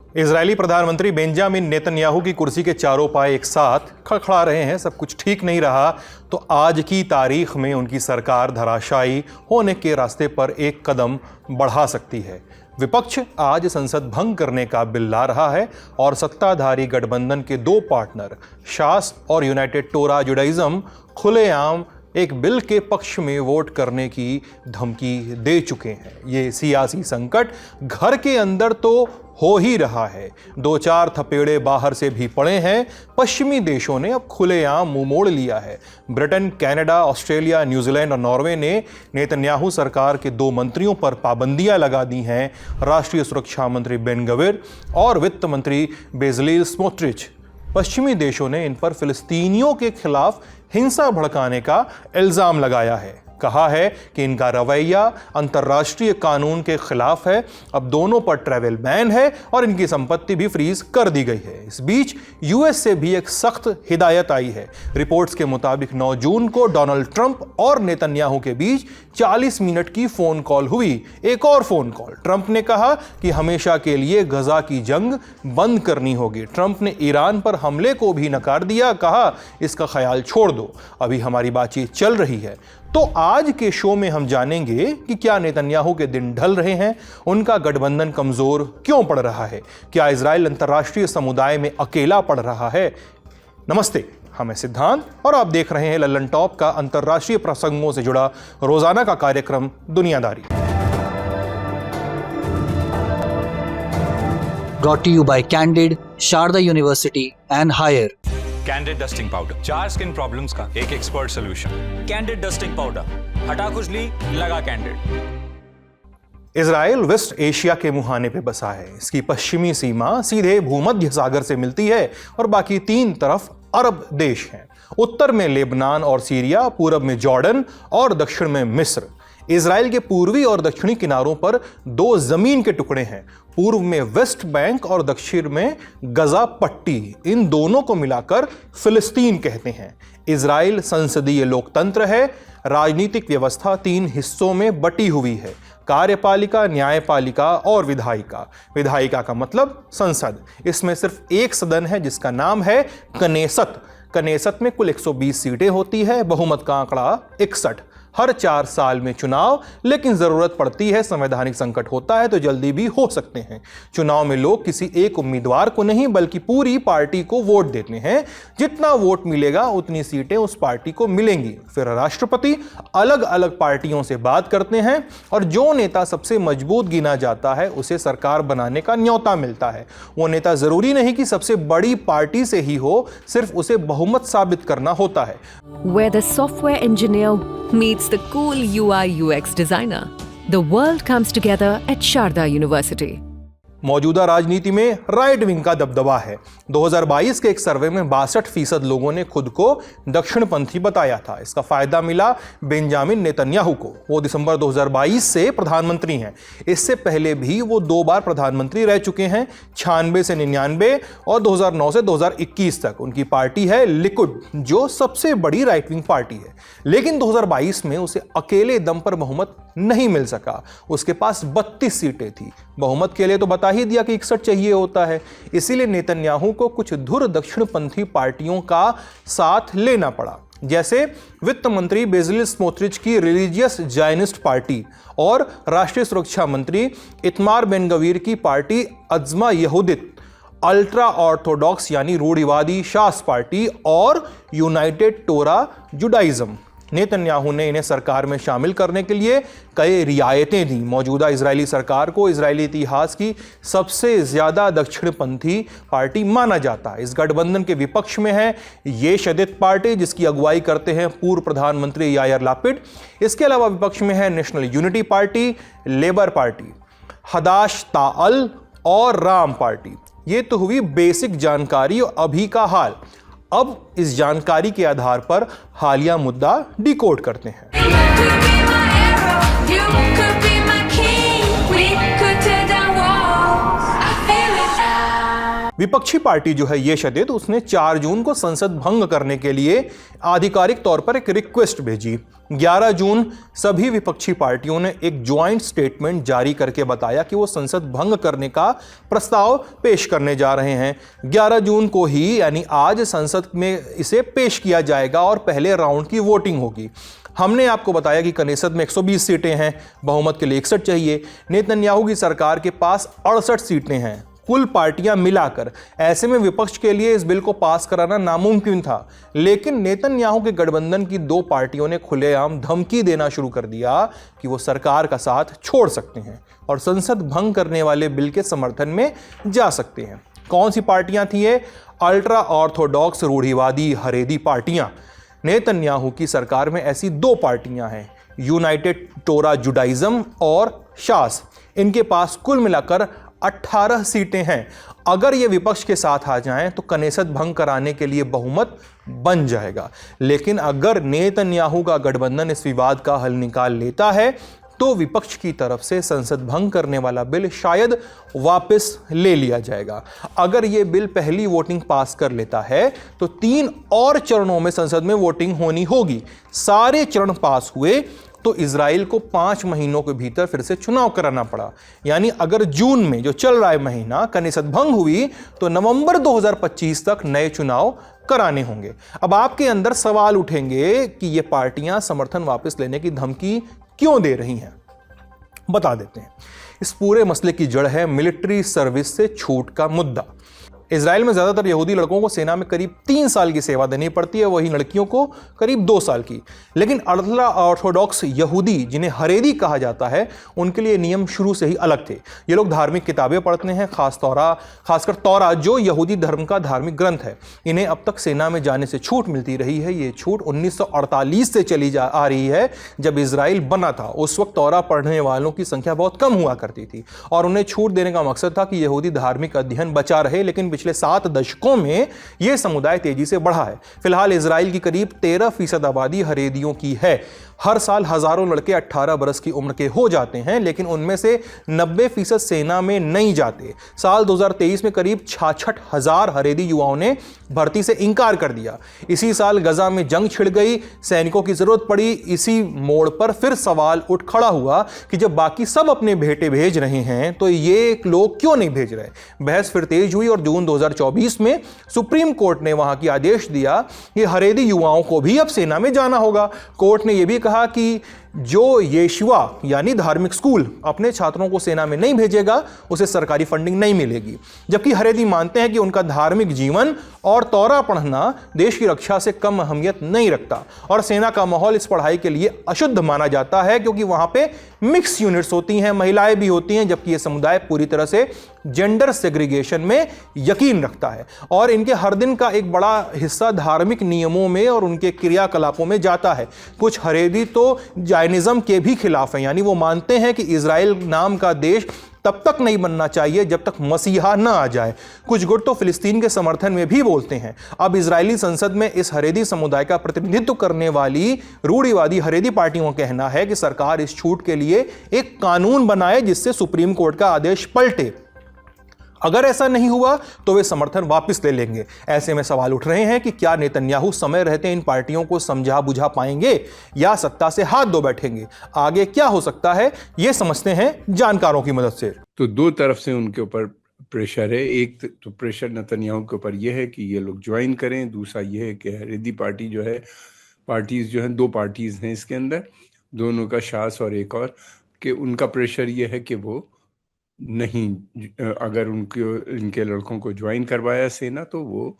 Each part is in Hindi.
इजरायली प्रधानमंत्री बेंजामिन नेतन्याहू की कुर्सी के चारों पाए एक साथ खड़खड़ा रहे हैं। सब कुछ ठीक नहीं रहा तो आज की तारीख में उनकी सरकार धराशायी होने के रास्ते पर एक कदम बढ़ा सकती है। विपक्ष आज संसद भंग करने का बिल ला रहा है और सत्ताधारी गठबंधन के दो पार्टनर शास और यूनाइटेड टोरा जुडाइज्म खुलेआम एक बिल के पक्ष में वोट करने की धमकी दे चुके हैं। ये सियासी संकट घर के अंदर तो हो ही रहा है, दो चार थपेड़े बाहर से भी पड़े हैं। पश्चिमी देशों ने अब खुलेआम मुंह मोड़ लिया है। ब्रिटेन, कनाडा, ऑस्ट्रेलिया, न्यूजीलैंड और नॉर्वे ने नेतन्याहू सरकार के दो मंत्रियों पर पाबंदियां लगा दी हैं। राष्ट्रीय सुरक्षा मंत्री बेन गविर और वित्त मंत्री बेजलील स्मोट्रिच। पश्चिमी देशों ने इन पर फिलिस्तीनियों के खिलाफ हिंसा भड़काने का इल्जाम लगाया है। कहा है कि इनका रवैया अंतर्राष्ट्रीय कानून के खिलाफ है। अब दोनों पर ट्रैवल बैन है और इनकी संपत्ति भी फ्रीज कर दी गई है। इस बीच यूएस से भी एक सख्त हिदायत आई है। रिपोर्ट्स के मुताबिक 9 जून को डोनाल्ड ट्रंप और नेतन्याहू के बीच 40 मिनट की फोन कॉल हुई। एक और फोन कॉल। ट्रंप ने कहा कि हमेशा के लिए गजा की जंग बंद करनी होगी। ट्रंप ने ईरान पर हमले को भी नकार दिया, कहा इसका ख्याल छोड़ दो, अभी हमारी बातचीत चल रही है। तो आज के शो में हम जानेंगे कि क्या नेतन्याहू के दिन ढल रहे हैं, उनका गठबंधन कमजोर क्यों पड़ रहा है, क्या इजराइल अंतर्राष्ट्रीय समुदाय में अकेला पड़ रहा है। नमस्ते, हम सिद्धांत और आप देख रहे हैं लल्लन टॉप का अंतर्राष्ट्रीय प्रसंगों से जुड़ा रोजाना का कार्यक्रम दुनियादारी। Brought to you by Candid, Sharda University and Higher. Candid dusting powder, 4 skin problems का एक expert solution. Candid dusting powder, हटा खुजली, लगा कैंडिड। इजराइल वेस्ट एशिया के मुहाने पे बसा है। इसकी पश्चिमी सीमा सीधे भूमध्य सागर से मिलती है और बाकी 3 तरफ अरब देश हैं। उत्तर में लेबनान और सीरिया, पूरब में जॉर्डन और दक्षिण में मिस्र। इजराइल के पूर्वी और दक्षिणी किनारों पर 2 जमीन के टुकड़े हैं। पूर्व में वेस्ट बैंक और दक्षिण में गजा पट्टी। इन दोनों को मिलाकर फिलिस्तीन कहते हैं। इजराइल संसदीय लोकतंत्र है। राजनीतिक व्यवस्था 3 हिस्सों में बटी हुई है, कार्यपालिका, न्यायपालिका और विधायिका। विधायिका का मतलब संसद। इसमें सिर्फ एक सदन है जिसका नाम है कनेसत। कनेसत में कुल 120 सीटें होती है। बहुमत का आंकड़ा 61। हर 4 साल में चुनाव, लेकिन जरूरत पड़ती है, संवैधानिक संकट होता है तो जल्दी भी हो सकते हैं। चुनाव में लोग किसी एक उम्मीदवार को नहीं बल्कि पूरी पार्टी को वोट देते हैं। जितना वोट मिलेगा उतनी सीटें उस पार्टी को मिलेंगी। फिर राष्ट्रपति अलग अलग पार्टियों से बात करते हैं और जो नेता सबसे मजबूत गिना जाता है उसे सरकार बनाने का न्योता मिलता है। वो नेता जरूरी नहीं कि सबसे बड़ी पार्टी से ही हो, सिर्फ उसे बहुमत साबित करना होता है। Where the software engineer meets the cool UI UX designer, the world comes together at Sharda University. मौजूदा राजनीति में राइट विंग का दबदबा है। 2022 के एक सर्वे में 62% लोगों ने खुद को दक्षिणपंथी बताया था। इसका फायदा मिला बेंजामिन नेतन्याहू को। वो दिसंबर 2022 से प्रधानमंत्री हैं। इससे पहले भी वो 2 बार प्रधानमंत्री रह चुके हैं, 96 से 99 और 2009 से 2021 तक। उनकी पार्टी है लिकुड, जो सबसे बड़ी राइट विंग पार्टी है। लेकिन 2022 में उसे अकेले दम पर बहुमत नहीं मिल सका। उसके पास 32 सीटें थी। बहुमत के लिए तो बता ही दिया कि 61 चाहिए होता है। इसीलिए नेतन्याहू को कुछ धुर दक्षिणपंथी पार्टियों का साथ लेना पड़ा, जैसे वित्त मंत्री बेजलील स्मोट्रिच की रिलीजियस जायनिस्ट पार्टी और राष्ट्रीय सुरक्षा मंत्री इतमार बेन गवीर की पार्टी अज़्मा यहूदित, अल्ट्रा ऑर्थोडॉक्स यानी रूढ़िवादी शास पार्टी और यूनाइटेड टोरा जुडाइज्म। नेतन्याहू ने इन्हें सरकार में शामिल करने के लिए कई रियायतें दी। मौजूदा इजरायली सरकार को इजरायली इतिहास की सबसे ज्यादा दक्षिणपंथी पार्टी माना जाता है। इस गठबंधन के विपक्ष में है ये शदीद पार्टी, जिसकी अगुवाई करते हैं पूर्व प्रधानमंत्री यायर लापिड। इसके अलावा विपक्ष में है National Unity Party, Labour Party, Hadash Ta'al और राम पार्टी। ये तो हुई बेसिक जानकारी और अभी का हाल। अब इस जानकारी के आधार पर हालिया मुद्दा डिकोड करते हैं। विपक्षी पार्टी जो है ये शदीद, उसने 4 जून को संसद भंग करने के लिए आधिकारिक तौर पर एक रिक्वेस्ट भेजी। 11 जून सभी विपक्षी पार्टियों ने एक ज्वाइंट स्टेटमेंट जारी करके बताया कि वो संसद भंग करने का प्रस्ताव पेश करने जा रहे हैं। 11 जून को ही यानी आज संसद में इसे पेश किया जाएगा और पहले राउंड की वोटिंग होगी। हमने आपको बताया कि कनेसेत में 120 सीटें हैं, बहुमत के लिए 61 चाहिए। नेतन्याहू की सरकार के पास 68 सीटें हैं, कुल पार्टियां मिलाकर। ऐसे में विपक्ष के लिए इस बिल को पास कराना नामुमकिन था, लेकिन नेतन्याहू के गठबंधन की 2 पार्टियों ने खुलेआम धमकी देना शुरू कर दिया कि वो सरकार का साथ छोड़ सकते हैं और संसद भंग करने वाले बिल के समर्थन में जा सकते हैं। कौन सी पार्टियां थी ये? अल्ट्रा ऑर्थोडॉक्स रूढ़िवादी हरेदी पार्टियां। नेतन्याहू की सरकार में ऐसी 2 पार्टियां हैं, यूनाइटेड टोरा जुडाइज्म और शास। इनके पास कुल मिलाकर 18 सीटें हैं। अगर ये विपक्ष के साथ आ जाएं तो कनेसेत भंग कराने के लिए बहुमत बन जाएगा। लेकिन अगर नेतन्याहू का गठबंधन इस विवाद का हल निकाल लेता है तो विपक्ष की तरफ से संसद भंग करने वाला बिल शायद वापस ले लिया जाएगा। अगर ये बिल पहली वोटिंग पास कर लेता है तो 3 और चरणों में संसद में वोटिंग होनी होगी। सारे चरण पास हुए तो इजराइल को 5 महीनों के भीतर फिर से चुनाव कराना पड़ा। यानी अगर जून में जो चल रहा है महीना कनेसेत भंग हुई तो नवंबर 2025 तक नए चुनाव कराने होंगे। अब आपके अंदर सवाल उठेंगे कि ये पार्टियां समर्थन वापस लेने की धमकी क्यों दे रही हैं। बता देते हैं। इस पूरे मसले की जड़ है मिलिट्री सर्विस से छूट का मुद्दा। इजराइल में ज़्यादातर यहूदी लड़कों को सेना में करीब 3 साल की सेवा देनी पड़ती है, वहीं लड़कियों को करीब 2 साल की। लेकिन अल्ट्रा ऑर्थोडॉक्स यहूदी, जिन्हें हरेदी कहा जाता है, उनके लिए नियम शुरू से ही अलग थे। ये लोग धार्मिक किताबें पढ़ते हैं, खासकर तौरा जो यहूदी धर्म का धार्मिक ग्रंथ है। इन्हें अब तक सेना में जाने से छूट मिलती रही है। ये छूट 1948 से चली आ रही है, जब इजराइल बना था। उस वक्त तौरा पढ़ने वालों की संख्या बहुत कम हुआ करती थी और उन्हें छूट देने का मकसद था कि यहूदी धार्मिक अध्ययन बचा रहे। लेकिन पिछले 7 दशकों में यह समुदाय तेजी से बढ़ा है। फिलहाल इजराइल की करीब 13% आबादी हरेदियों की है। हर साल हजारों लड़के 18 बरस की उम्र के हो जाते हैं, लेकिन उनमें से 90% सेना में नहीं जाते। साल 2023 में करीब 66,000 हरेदी युवाओं ने भर्ती से इनकार कर दिया। इसी साल गजा में जंग छिड़ गई, सैनिकों की जरूरत पड़ी। इसी मोड़ पर फिर सवाल उठ खड़ा हुआ कि जब बाकी सब अपने बेटे भेज रहे हैं तो ये लोग क्यों नहीं भेज रहे। बहस फिर तेज हुई और जून 2024 में सुप्रीम कोर्ट ने वहां की आदेश दिया कि हरेदी युवाओं को भी अब सेना में जाना होगा। कोर्ट ने यह भी कहा कि जो येशुआ यानी धार्मिक स्कूल अपने छात्रों को सेना में नहीं भेजेगा उसे सरकारी फंडिंग नहीं मिलेगी। जबकि हरेदी मानते हैं कि उनका धार्मिक जीवन और तौरा पढ़ना देश की रक्षा से कम अहमियत नहीं रखता और सेना का माहौल इस पढ़ाई के लिए अशुद्ध माना जाता है, क्योंकि वहां पे मिक्स यूनिट्स होती हैं, महिलाएं भी होती हैं। जबकि यह समुदाय पूरी तरह से जेंडर सेग्रीगेशन में यकीन रखता है और इनके हर दिन का एक बड़ा हिस्सा धार्मिक नियमों में और उनके क्रियाकलापों में जाता है। कुछ हरेदी तो जायनिज्म के भी खिलाफ हैं, यानी वो मानते हैं कि इजराइल नाम का देश तब तक नहीं बनना चाहिए जब तक मसीहा न आ जाए। कुछ गुट तो फिलिस्तीन के समर्थन में भी बोलते हैं। अब इजरायली संसद में इस हरेदी समुदाय का प्रतिनिधित्व करने वाली रूढ़िवादी हरेदी पार्टियों का कहना है कि सरकार इस छूट के लिए एक कानून बनाए जिससे सुप्रीम कोर्ट का आदेश पलटे। अगर ऐसा नहीं हुआ तो वे समर्थन वापस ले लेंगे। ऐसे में सवाल उठ रहे हैं कि क्या नेतन्याहू समय रहते इन पार्टियों को समझा बुझा पाएंगे या सत्ता से हाथ धो बैठेंगे। आगे क्या हो सकता है ये समझते हैं जानकारों की मदद से। तो 2 तरफ से उनके ऊपर प्रेशर है। एक तो प्रेशर नेतन्याहू के ऊपर यह है कि ये लोग ज्वाइन करें, दूसरा यह है कि हरेदी पार्टी जो है, पार्टीज जो हैं 2 पार्टीज हैं इसके अंदर, दोनों का शास और एक और, कि उनका प्रेशर यह है कि वो नहीं, अगर इनके लड़कों को ज्वाइन करवाया सेना तो वो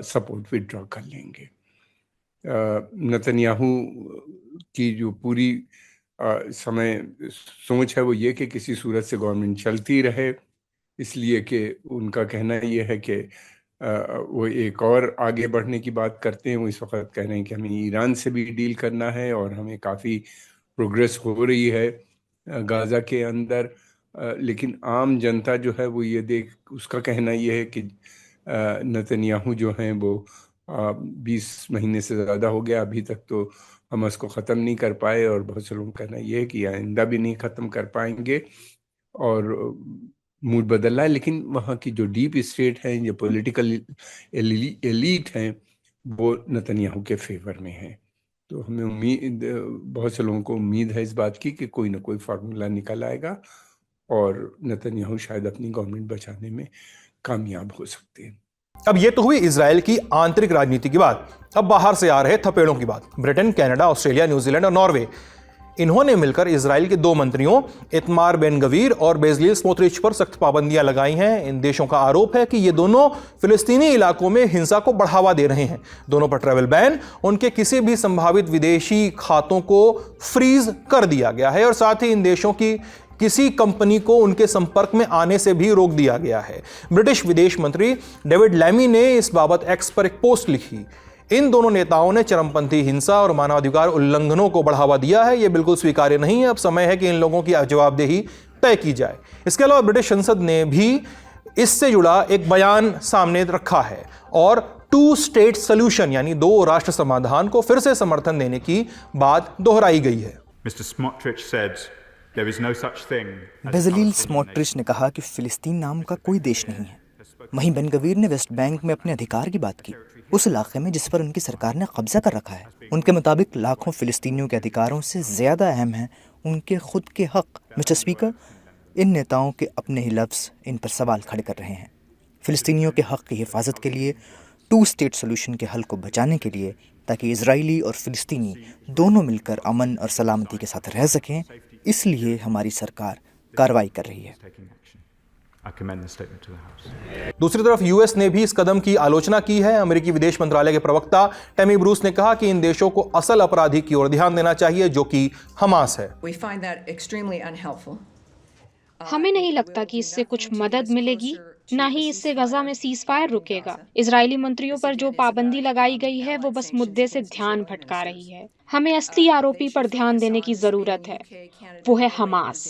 सपोर्ट विड्रॉ कर लेंगे। नेतन्याहू की जो पूरी समय सोच है वो ये कि किसी सूरत से गवर्नमेंट चलती रहे, इसलिए कि उनका कहना ये है कि वो एक और आगे बढ़ने की बात करते हैं। वो इस वक्त कह रहे हैं कि हमें ईरान से भी डील करना है और हमें काफ़ी प्रोग्रेस हो रही है गाज़ा के अंदर। लेकिन आम जनता जो है वो ये उसका कहना ये है कि नेतन्याहू जो हैं वो 20 महीने से ज़्यादा हो गया, अभी तक तो हमास को ख़त्म नहीं कर पाए और बहुत से लोगों का कहना ये है कि आइंदा भी नहीं ख़त्म कर पाएंगे। और मूड बदल रहा है, लेकिन वहाँ की जो डीप स्टेट हैं, जो पॉलिटिकल एलीट हैं, वो नेतन्याहू के फेवर में है। तो हमें उम्मीद, बहुत से लोगों को उम्मीद है इस बात की कि कोई ना कोई फार्मूला निकल आएगा और नेतन्याहू शायद अपनी गवर्नमेंट बचाने में कामयाब हो सकते हैं। अब ये तो हुई इजराइल की आंतरिक राजनीति की बात। अब बाहर से आ रहे थपेड़ों की बात। ब्रिटेन, कनाडा, ऑस्ट्रेलिया, न्यूजीलैंड और नॉर्वे, इन्होंने मिलकर इजराइल के 2 मंत्रियों इतमार बेन गवीर और बेजलील स्मोट्रिच पर सख्त पाबंदियां लगाई हैं। इन देशों का आरोप है कि ये दोनों फिलिस्तीनी इलाकों में हिंसा को बढ़ावा दे रहे हैं। दोनों पर ट्रैवल बैन, उनके किसी भी संभावित विदेशी खातों को फ्रीज कर दिया गया है और साथ ही इन देशों की किसी कंपनी को उनके संपर्क में आने से भी रोक दिया गया है। ब्रिटिश विदेश मंत्री डेविड लैमी ने इस बाबत एक्स पर एक पोस्ट लिखी। इन दोनों नेताओं ने चरमपंथी हिंसा और मानवाधिकार उल्लंघनों को बढ़ावा दिया है। यह बिल्कुल स्वीकार्य नहीं है। अब समय है कि इन लोगों की जवाबदेही तय की जाए। इसके अलावा ब्रिटिश संसद ने भी इससे जुड़ा एक बयान सामने रखा है और 2 स्टेट सॉल्यूशन यानी 2 राष्ट्र समाधान को फिर से समर्थन देने की बात दोहराई गई है। Mr. Smotrich said there is no such thing as Bezalel Smotrich ने कहा कि फिलिस्तीन नाम का कोई देश नहीं है। वहीं बेन गवीर ने वेस्ट बैंक में अपने अधिकार की बात की, उस इलाके में जिस पर उनकी सरकार ने कब्जा कर रखा है। उनके मुताबिक लाखों फिलिस्तीनियों के अधिकारों से ज्यादा अहम है उनके खुद के हक। मिस्टर स्पीकर, इन नेताओं के अपने ही लफ्ज़ इन पर सवाल खड़े कर रहे हैं। फिलिस्तीनियों के हक की हिफाजत के लिए, 2 स्टेट सोल्यूशन के हल को बचाने के लिए, ताकि इजरायली और फिलिस्तीनी दोनों मिलकर अमन और सलामती के साथ रह सकें, इसलिए हमारी सरकार कार्रवाई कर रही है। I commend the statement to the House. दूसरी तरफ यूएस ने भी इस कदम की आलोचना की है। अमेरिकी विदेश मंत्रालय के प्रवक्ता टैमी ब्रूस ने कहा कि इन देशों को असल अपराधी की ओर ध्यान देना चाहिए, जो कि हमास है। We find that extremely unhelpful. हमें नहीं लगता कि इससे कुछ मदद मिलेगी, ना ही इससे गजा में सीज फायर रुकेगा। इजरायली मंत्रियों पर जो पाबंदी लगाई गई है वो बस मुद्दे से ध्यान भटका रही है। हमें असली आरोपी पर ध्यान देने की जरूरत है, वो है Hamas.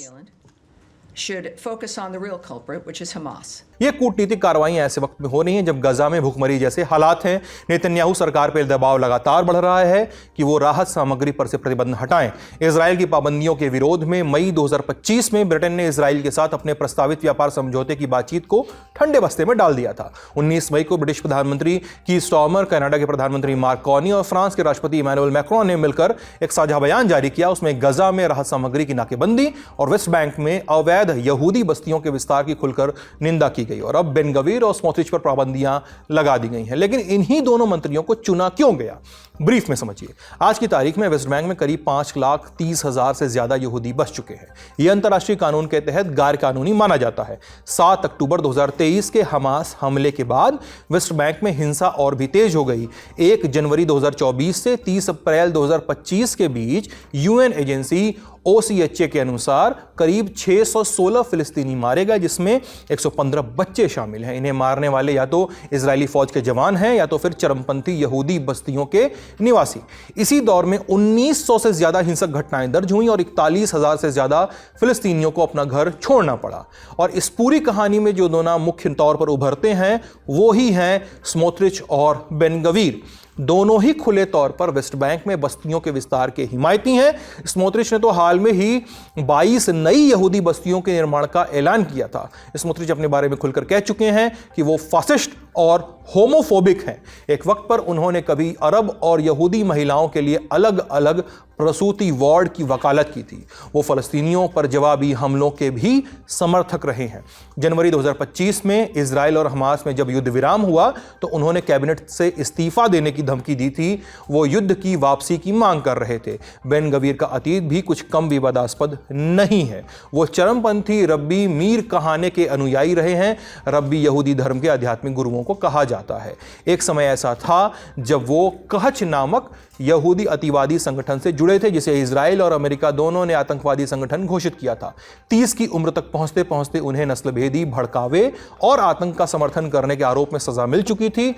Should focus on the real culprit, which is Hamas. ये कूटनीतिक कार्रवाइयां ऐसे वक्त में हो रही हैं जब गजा में भूखमरी जैसे हालात हैं। नेतन्याहू सरकार पर दबाव लगातार बढ़ रहा है कि वो राहत सामग्री पर से प्रतिबंध हटाएं। इजराइल की पाबंदियों के विरोध में मई 2025 में ब्रिटेन ने इजराइल के साथ अपने प्रस्तावित व्यापार समझौते की बातचीत को ठंडे बस्ते में डाल दिया था। 19 मई को ब्रिटिश प्रधानमंत्री कीर स्टार्मर, कनाडा के प्रधानमंत्री मार्क कार्नी और फ्रांस के राष्ट्रपति इमैनुअल मैक्रोन ने मिलकर एक साझा बयान जारी किया। उसमें गजा में राहत सामग्री की नाकेबंदी और वेस्ट बैंक में अवैध यहूदी बस्तियों के विस्तार की खुलकर निंदा की गई और अब बेन गवीर और स्मोट्रिच पर पाबंदियां लगा दी गई हैं। लेकिन इन्हीं दोनों मंत्रियों को चुना क्यों गया? ब्रीफ में समझिए। आज की तारीख में वेस्ट बैंक में करीब 5,30,000 से ज्यादा यहूदी बस चुके हैं। यह अंतर्राष्ट्रीय कानून के तहत गैर कानूनी माना जाता है। 7 अक्टूबर 2023 के हमास हमले के बाद वेस्ट बैंक में हिंसा और भी तेज हो गई। 1 जनवरी 2024 से 30 अप्रैल 2025 के बीच यूएन एजेंसी OCHA के अनुसार करीब 616 फिलिस्तीनी मारे गए, जिसमें 115 बच्चे शामिल हैं। इन्हें मारने वाले या तो इजरायली फौज के जवान हैं या तो फिर चरमपंथी यहूदी बस्तियों के निवासी। इसी दौर में 1900 से ज्यादा हिंसक घटनाएं दर्ज हुई और 41,000 से ज्यादा फिलिस्तीनियों को अपना घर छोड़ना पड़ा। और इस पूरी कहानी में जो दोनों मुख्य तौर पर उभरते हैं वो ही हैं स्मोट्रिच और बेन गवीर। दोनों ही खुले तौर पर वेस्ट बैंक में बस्तियों के विस्तार के हिमायती हैं। स्मोट्रिच ने तो हाल में ही 22 नई यहूदी बस्तियों के निर्माण का ऐलान किया था। स्मोट्रिच अपने बारे में खुलकर कह चुके हैं कि वो फासिस्ट और होमोफोबिक हैं। एक वक्त पर उन्होंने कभी अरब और यहूदी महिलाओं के लिए अलग अलग प्रसूति वार्ड की वकालत की थी। वो फ़लस्तीनियों पर जवाबी हमलों के भी समर्थक रहे हैं। जनवरी 2025 में इजराइल और हमास में जब युद्ध विराम हुआ तो उन्होंने कैबिनेट से इस्तीफा देने की धमकी दी थी। वो युद्ध की वापसी की मांग कर रहे थे। बेन गवीर का अतीत भी कुछ कम विवादास्पद नहीं है। वो चरमपंथी रब्बी मीर कहाने के अनुयायी रहे हैं। रब्बी यहूदी धर्म के आध्यात्मिक गुरुओं को कहा जाता है। एक समय ऐसा था जब वो कहच नामक यहूदी अतिवादी संगठन से जुड़े थे, जिसे इजराइल और अमेरिका दोनों ने आतंकवादी संगठन घोषित किया था। 30 की उम्र तक पहुंचते पहुंचते उन्हें नस्लभेदी, भड़कावे और आतंक का समर्थन करने के आरोप में सजा मिल चुकी थी।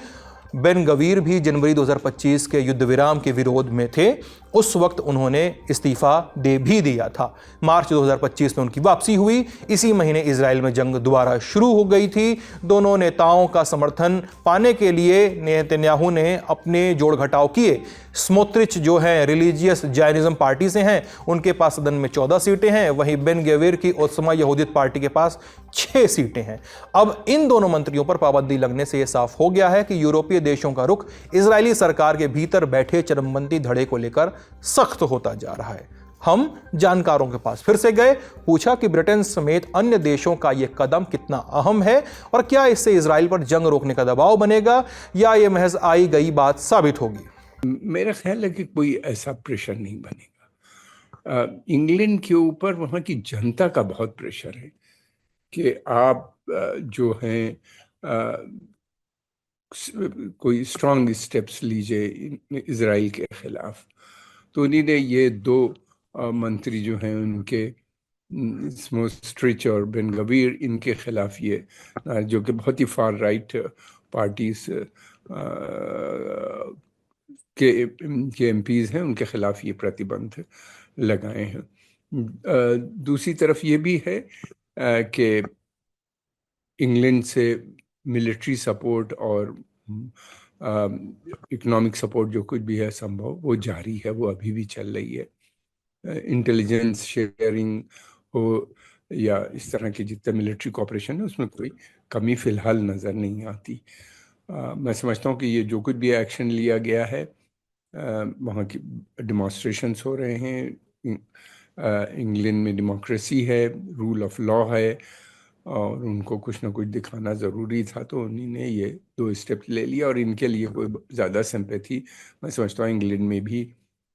बेन गवीर भी जनवरी 2025 के युद्ध विराम के विरोध में थे। उस वक्त उन्होंने इस्तीफा दे भी दिया था। मार्च 2025 में उनकी वापसी हुई। इसी महीने इजराइल में जंग दोबारा शुरू हो गई थी। दोनों नेताओं का समर्थन पाने के लिए नेतन्याहू ने अपने जोड़ घटाव किए। स्मोत्रिच जो हैं रिलीजियस जैनिज्म पार्टी से हैं, उनके पास सदन में 14 सीटें हैं। वहीं बेन गवीर की ओस्मा यहूदियत पार्टी के पास 6 सीटें हैं। अब इन दोनों मंत्रियों पर पाबंदी लगने से यह साफ हो गया है कि यूरोपीय देशों का रुख इजरायली सरकार के भीतर बैठे चरमपंथी धड़े को लेकर सख्त होता जा रहा है। हम जानकारों के पास फिर से गए, पूछा कि ब्रिटेन समेत अन्य देशों का यह कदम कितना अहम है और क्या इससे इजराइल पर जंग रोकने का दबाव बनेगा या यह महज आई गई बात साबित होगी। मेरा ख्याल है कि कोई ऐसा प्रेशर नहीं बनेगा। इंग्लैंड के ऊपर वहाँ की जनता का बहुत प्रेशर है कि आप जो हैं कोई स्ट्रांग स्टेप्स लीजिए इजराइल के खिलाफ। तो उन्हीं ने ये 2 मंत्री जो हैं उनके स्मोट्रिच और बेन गवीर, इनके खिलाफ ये जो कि बहुत ही फार राइट पार्टीज के एमपीज हैं, उनके खिलाफ ये प्रतिबंध लगाए हैं। दूसरी तरफ ये भी है कि इंग्लैंड से मिलिट्री सपोर्ट और इकोनॉमिक सपोर्ट जो कुछ भी है संभव, वो जारी है, वो अभी भी चल रही है। इंटेलिजेंस शेयरिंग हो या इस तरह के जितने मिलिट्री कॉपरेशन है, उसमें कोई कमी फिलहाल नज़र नहीं आती। मैं समझता हूँ कि ये जो कुछ भी एक्शन लिया गया है, वहाँ की डेमोन्स्ट्रेशंस हो रहे हैं, इंग्लैंड में डेमोक्रेसी है, रूल ऑफ लॉ है और उनको कुछ ना कुछ दिखाना ज़रूरी था, तो उन्हीं ने ये 2 स्टेप ले लिया और इनके लिए कोई ज़्यादा सिंपैथी मैं समझता हूँ इंग्लैंड में भी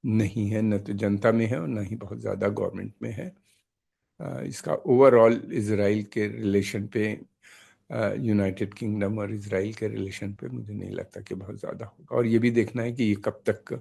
नहीं है, न तो जनता में है और न ही बहुत ज़्यादा गवर्नमेंट में है। इसका ओवरऑल इजराइल के रिलेशन पे, यूनाइटेड किंगडम और इजराइल के रिलेशन पे मुझे नहीं लगता कि बहुत ज़्यादा होगा और ये भी देखना है कि ये कब तक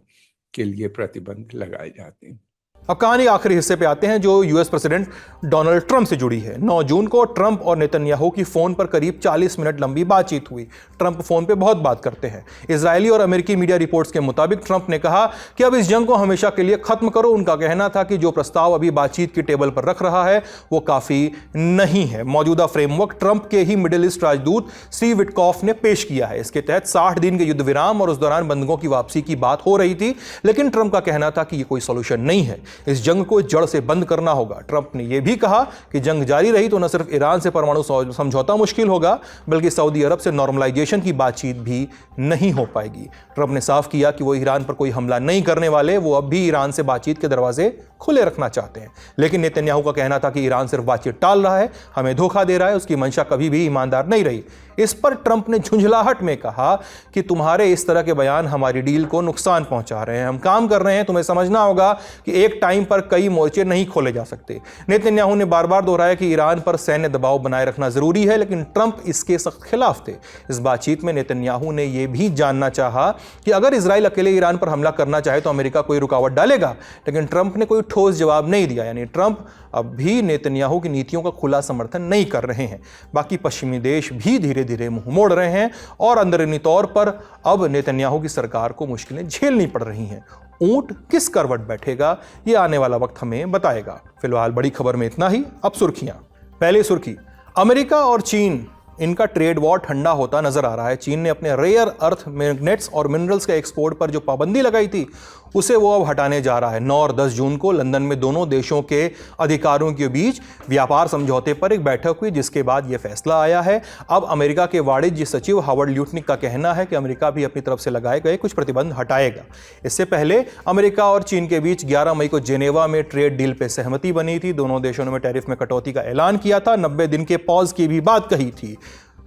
के लिए प्रतिबंध लगाए जाते हैं। अब कहानी आखिरी हिस्से पे आते हैं जो यूएस प्रेसिडेंट डोनाल्ड ट्रंप से जुड़ी है। 9 जून को ट्रंप और नेतन्याहू की फोन पर करीब 40 मिनट लंबी बातचीत हुई। ट्रंप फोन पे बहुत बात करते हैं। इजरायली और अमेरिकी मीडिया रिपोर्ट्स के मुताबिक ट्रंप ने कहा कि अब इस जंग को हमेशा के लिए खत्म करो। उनका कहना था कि जो प्रस्ताव अभी बातचीत की टेबल पर रख रहा है वो काफी नहीं है। मौजूदा फ्रेमवर्क ट्रंप के ही मिडिल ईस्ट राजदूत स्टीव विटकॉफ ने पेश किया है। इसके तहत 60 दिन के युद्ध विराम और उस दौरान बंधकों की वापसी की बात हो रही थी, लेकिन ट्रंप का कहना था कि ये कोई सोल्यूशन नहीं है, इस जंग को जड़ से बंद करना होगा। ट्रंप ने यह भी कहा कि जंग जारी रही तो न सिर्फ ईरान से परमाणु समझौता मुश्किल होगा, बल्कि सऊदी अरब से नॉर्मलाइजेशन की बातचीत भी नहीं हो पाएगी। ट्रंप ने साफ किया कि वो ईरान पर कोई हमला नहीं करने वाले, वो अब भी ईरान से बातचीत के दरवाजे खुले रखना चाहते हैं। लेकिन नेतन्याहू का कहना था कि ईरान सिर्फ बातचीत टाल रहा है, हमें धोखा दे रहा है, उसकी मंशा कभी भी ईमानदार नहीं रही। इस पर ट्रंप ने झुंझलाहट में कहा कि तुम्हारे इस तरह के बयान हमारी डील को नुकसान पहुंचा रहे हैं, हम काम कर रहे हैं, तुम्हें समझना होगा कि एक टाइम पर कई मोर्चे नहीं खोले जा सकते। नेतन्याहू ने बार बार दोहराया कि ईरान पर सैन्य दबाव बनाए रखना जरूरी है, लेकिन ट्रंप इसके सख्त खिलाफ थे। इस बातचीत में नेतन्याहू ने यह भी जानना चाहा कि अगर इजराइल अकेले ईरान पर हमला करना चाहे तो अमेरिका कोई रुकावट डालेगा, लेकिन ट्रंप ने कोई ठोस जवाब नहीं दिया। यानी ट्रंप अब भी नेतन्याहू की नीतियों का खुला समर्थन नहीं कर रहे हैं। बाकी पश्चिमी देश भी धीरे धीरे मुंह मोड़ रहे हैं और अंदरूनी तौर पर अब नेतन्याहू की सरकार को मुश्किलें झेलनी पड़ रही हैं। ऊंट किस करवट बैठेगा ये आने वाला वक्त हमें बताएगा। फिलहाल बड़ी खबर में इतना ही। अब सुर्खियां। पहली सुर्खी, अमेरिका और चीन, इनका ट्रेड वॉर ठंडा होता नजर आ रहा है। चीन ने अपने रेयर अर्थ मैग्नेट्स और मिनरल्स के एक्सपोर्ट पर जो पाबंदी लगाई थी उसे वो अब हटाने जा रहा है। 9 और 10 जून को लंदन में दोनों देशों के अधिकारियों के बीच व्यापार समझौते पर एक बैठक हुई, जिसके बाद यह फैसला आया है। अब अमेरिका के वाणिज्य सचिव हावर्ड ल्यूटनिक का कहना है कि अमेरिका भी अपनी तरफ से लगाए गए कुछ प्रतिबंध हटाएगा। इससे पहले अमेरिका और चीन के बीच 11 मई को जेनेवा में ट्रेड डील पर सहमति बनी थी। दोनों देशों ने टैरिफ में कटौती का ऐलान किया था, 90 दिन के पॉज की भी बात कही थी।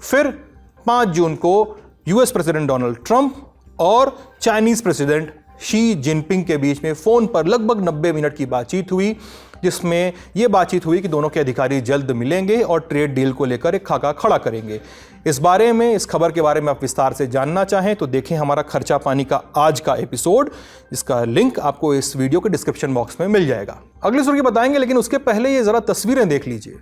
फिर 5 जून को यूएस प्रेसिडेंट डोनाल्ड ट्रंप और चाइनीज प्रेसिडेंट शी जिनपिंग के बीच में फोन पर लगभग 90 मिनट की बातचीत हुई, जिसमें यह बातचीत हुई कि दोनों के अधिकारी जल्द मिलेंगे और ट्रेड डील को लेकर एक खाका खड़ा करेंगे। इस बारे में, इस खबर के बारे में आप विस्तार से जानना चाहें तो देखें हमारा खर्चा पानी का आज का एपिसोड। इसका लिंक आपको इस वीडियो के डिस्क्रिप्शन बॉक्स में मिल जाएगा। अगली सुर्खी बताएंगे, लेकिन उसके पहले ये जरा तस्वीरें देख लीजिए।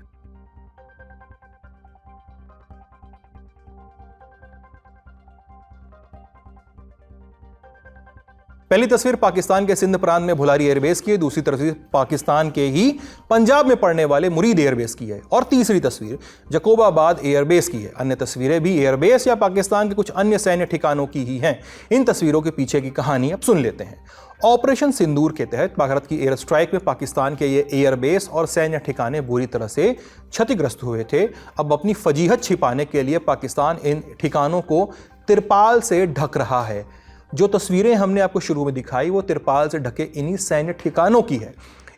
पहली तस्वीर पाकिस्तान के सिंध प्रांत में भुलारी एयरबेस की है, दूसरी तस्वीर पाकिस्तान के ही पंजाब में पड़ने वाले मुरीद एयरबेस की है और तीसरी तस्वीर जकोबाबाद एयरबेस की है। अन्य तस्वीरें भी एयरबेस या पाकिस्तान के कुछ अन्य सैन्य ठिकानों की ही हैं। इन तस्वीरों के पीछे की कहानी अब सुन लेते हैं। ऑपरेशन सिंदूर के तहत भारत की एयर स्ट्राइक में पाकिस्तान के ये एयरबेस और सैन्य ठिकाने बुरी तरह से क्षतिग्रस्त हुए थे। अब अपनी फजीहत छिपाने के लिए पाकिस्तान इन ठिकानों को तिरपाल से ढक रहा है। जो तस्वीरें हमने आपको शुरू में दिखाई वो तिरपाल से ढके इन्हीं सैन्य ठिकानों की है।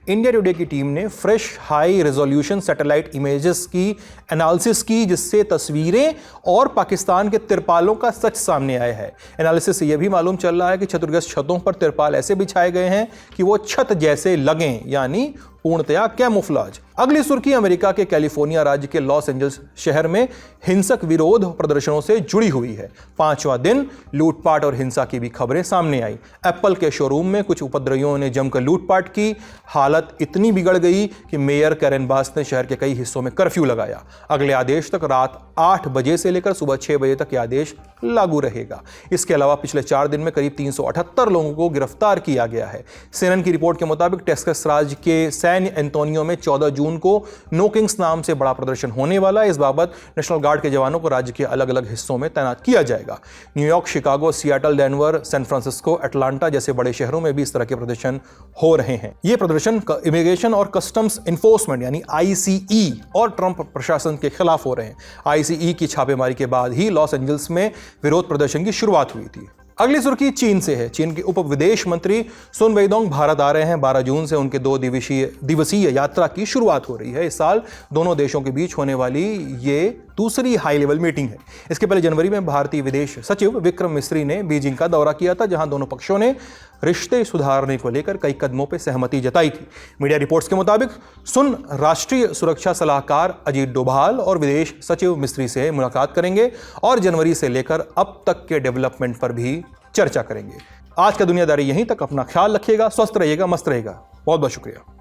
इंडिया टुडे की टीम ने fresh high resolution satellite images की एनालिसिस की, जिससे तस्वीरें और पाकिस्तान के तिरपालों का सच सामने आया है। एनालिसिस से यह भी मालूम चल रहा है कि क्षतिग्रस्त छतों पर तिरपाल ऐसे बिछाए गए हैं कि वो छत जैसे लगें, यानी पूर्णतया कैमोफ्लेज। अगली सुर्खी अमेरिका के कैलिफोर्निया राज्य के लॉस एंजल्स शहर में हिंसक विरोध प्रदर्शनों से जुड़ी हुई है। 5वां दिन लूटपाट और हिंसा की भी खबरें सामने आई। एप्पल के शोरूम में कुछ उपद्रवियों ने जमकर लूटपाट की। हालत इतनी बिगड़ गई कि मेयर कैरन बास ने शहर के कई हिस्सों में कर्फ्यू लगाया। अगले आदेश तक रात 8 बजे से लेकर सुबह 6 बजे तक यह आदेश लागू रहेगा। इसके अलावा पिछले 4 दिन में करीब 378 लोगों को गिरफ्तार किया गया है। CNN की रिपोर्ट के मुताबिक टेक्सास राज्य के सैन एंटोनियो में 14 जून को नो किंग्स नाम से बड़ा प्रदर्शन होने वाला है। इस बाबत नेशनल गार्ड के जवानों को राज्य के अलग अलग हिस्सों में तैनात किया जाएगा। New York, Chicago, Seattle, Denver, San Francisco, Atlanta जैसे बड़े शहरों में भी इस तरह के प्रदर्शन हो रहे हैं। ये प्रदर्शन इमिग्रेशन और कस्टम्स इन्फोर्समेंट यानी ICE और ट्रंप प्रशासन के खिलाफ हो रहे हैं। ICE की छापेमारी के बाद ही लॉस एंजल्स में विरोध प्रदर्शन की शुरुआत हुई थी। अगली सुर्खी चीन से है। चीन के उप विदेश मंत्री सुन वेइडोंग भारत आ रहे हैं। 12 जून से उनके 2 दिवसीय यात्रा की शुरुआत हो रही है। इस साल दोनों देशों के बीच होने वाली ये दूसरी हाई लेवल मीटिंग है। इसके पहले जनवरी में भारतीय विदेश सचिव विक्रम मिस्री ने बीजिंग का दौरा किया था, जहां दोनों पक्षों ने रिश्ते सुधारने को लेकर कई कदमों पर सहमति जताई थी। मीडिया रिपोर्ट्स के मुताबिक सुन राष्ट्रीय सुरक्षा सलाहकार अजीत डोभाल और विदेश सचिव मिस्री से मुलाकात करेंगे और जनवरी से लेकर अब तक के डेवलपमेंट पर भी चर्चा करेंगे। आज का दुनियादारी यहीं तक। अपना ख्याल रखिएगा, स्वस्थ रहिएगा, मस्त रहिएगा। बहुत बहुत शुक्रिया।